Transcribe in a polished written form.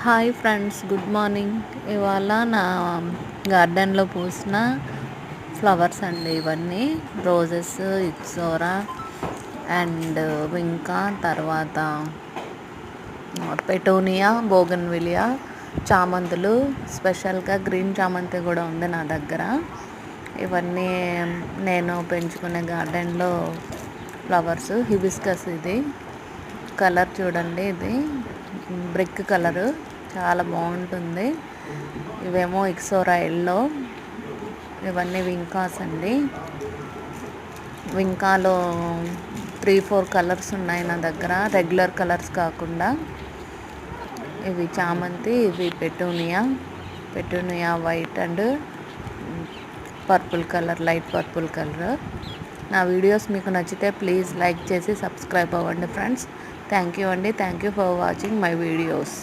Hi friends, good morning. ఇవాళ నా గార్డెన్లో పూసిన ఫ్లవర్స్ అండి. ఇవన్నీ రోజెస్, ఇక్సోరా అండ్ ఇంకా తర్వాత పెటోనియా, బోగన్విలియా, చామంతులు. స్పెషల్గా గ్రీన్ చామంతి కూడా ఉంది నా దగ్గర. ఇవన్నీ నేను పెంచుకునే గార్డెన్లో ఫ్లవర్స్. హిబిస్కస్ ఇది కలర్ చూడండి, ఇది బ్రిక్ కలరు, చాలా బాగుంటుంది. ఇవేమో ఇక్సోరా ఎల్లో. ఇవన్నీ వింకాస్ అండి. వింకాలో 3-4 కలర్స్ ఉన్నాయి నా దగ్గర, రెగ్యులర్ కలర్స్ కాకుండా. ఇవి చామంతి, ఇవి petunia white and purple colour, light purple colour. నా వీడియోస్ మీకు నచ్చితే ప్లీజ్ లైక్ చేసి సబ్స్క్రైబ్ అవ్వండి ఫ్రెండ్స్. థ్యాంక్ యూ అండి. Thank you for watching my videos.